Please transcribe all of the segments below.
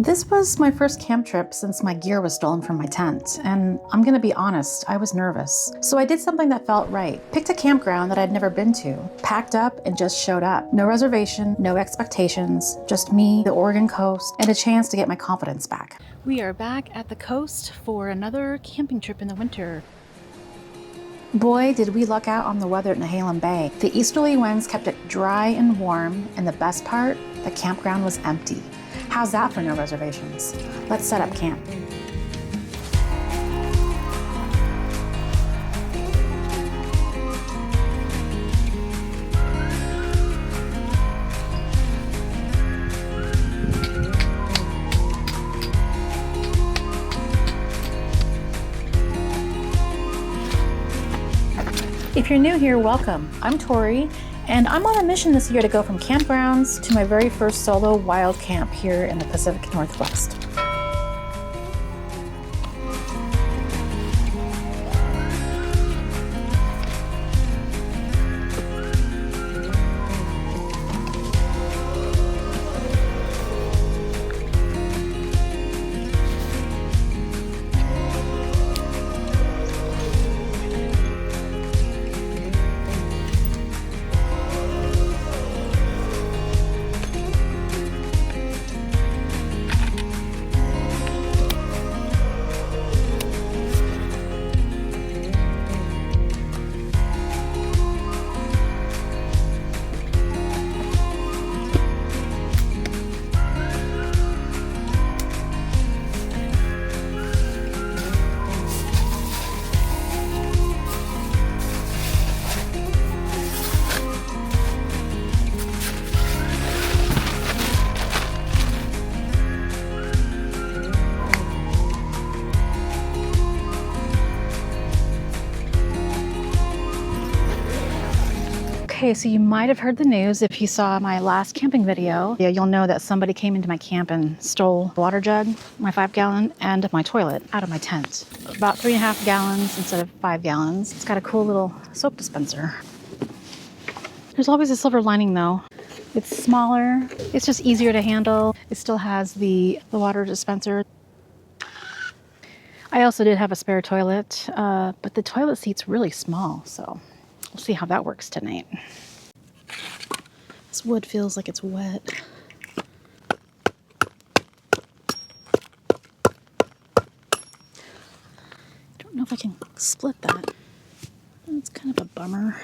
This was my first camp trip since my gear was stolen from my tent, and I'm gonna be honest, I was nervous. So I did something that felt right. Picked a campground that I'd never been to, packed up and just showed up. No reservation, no expectations, just me, the Oregon coast, and a chance to get my confidence back. We are back at the coast for another camping trip in the winter. Boy, did we luck out on the weather at Nehalem Bay. The easterly winds kept it dry and warm, and the best part, the campground was empty. How's that for no reservations? Let's set up camp. If you're new here, welcome. I'm Tori, and I'm on a mission this year to go from campgrounds to my very first solo wild camp here in the Pacific Northwest. Okay, so you might have heard the news if you saw my last camping video. You'll know that somebody came into my camp and stole a water jug, my 5-gallon, and my toilet out of my tent. About 3.5 gallons instead of 5 gallons. It's got a cool little soap dispenser. There's always a silver lining though. It's smaller, it's just easier to handle. It still has the water dispenser. I also did have a spare toilet, but the toilet seat's really small, so we'll see how that works tonight. This wood feels like it's wet. I don't know if I can split that. It's kind of a bummer.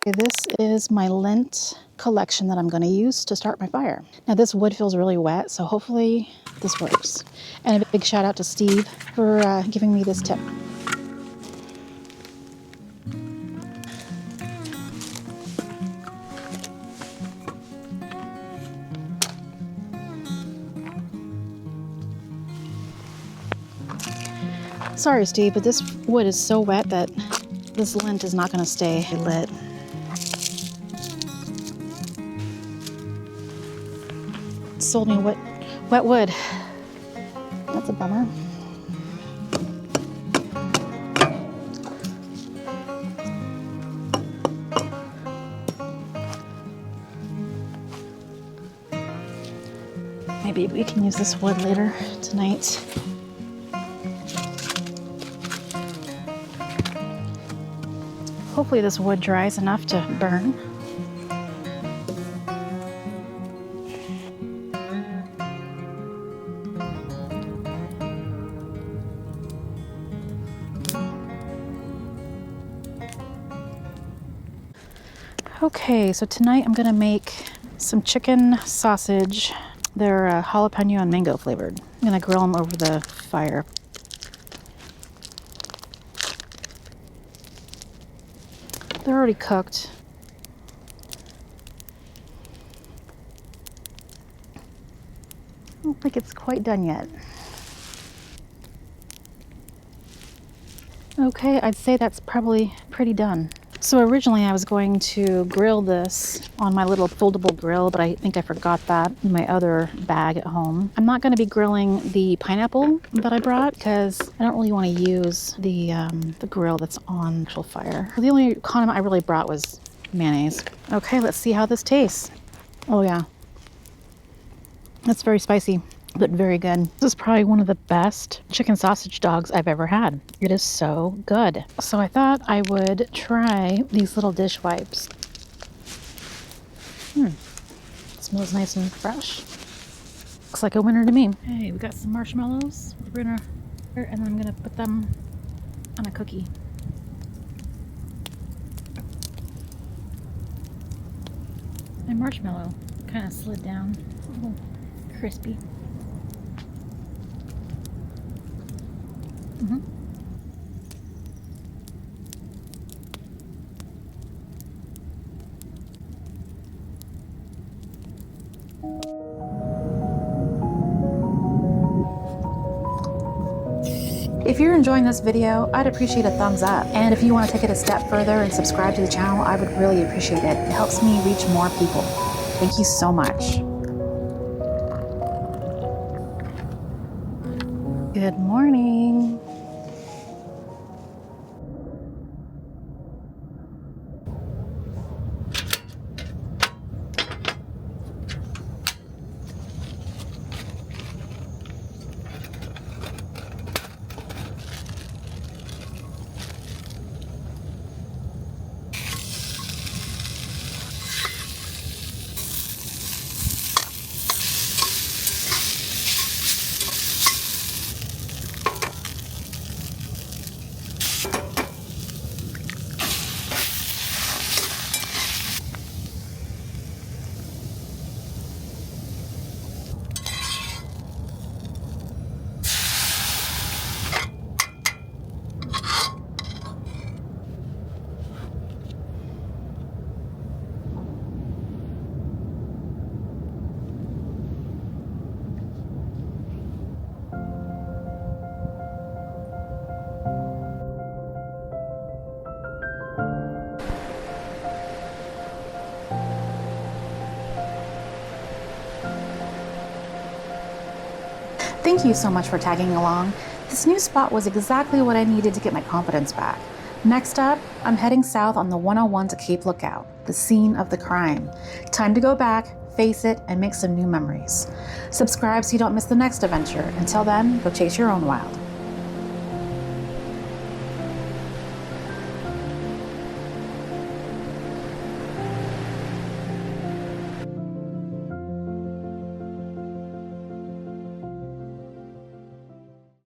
Okay, this is my lint collection that I'm going to use to start my fire. Now this wood feels really wet, so hopefully this works. And a big shout out to Steve for giving me this tip. Sorry, Steve, but this wood is so wet that this lint is not going to stay lit. Sold me wet wood. That's a bummer. Maybe we can use this wood later tonight. Hopefully this wood dries enough to burn. Okay, so tonight I'm gonna make some chicken sausage. They're jalapeno and mango flavored. I'm gonna grill them over the fire. They're already cooked. I don't think it's quite done yet. Okay, I'd say that's probably pretty done. So originally I was going to grill this on my little foldable grill, but I think I forgot that in my other bag at home. I'm not going to be grilling the pineapple that I brought because I don't really want to use the grill that's on the actual fire. The only condiment I really brought was mayonnaise. Okay, let's see how this tastes. Oh yeah, that's very spicy. but very good. This is probably one of the best chicken sausage dogs I've ever had. It is so good. So I thought I would try these little dish wipes. It smells nice and fresh. Looks like a winner to me. Hey, we got some marshmallows. We're gonna, and then I'm gonna put them on a cookie. My marshmallow kind of slid down, a little crispy. If you're enjoying this video, I'd appreciate a thumbs up. And if you want to take it a step further and subscribe to the channel, I would really appreciate it. It helps me reach more people. Thank you so much. Good morning. Thank you so much for tagging along. This new spot was exactly what I needed to get my confidence back. Next up, I'm heading south on the 101 to Cape Lookout, the scene of the crime. Time to go back, face it, and make some new memories. Subscribe so you don't miss the next adventure. Until then, go chase your own wild.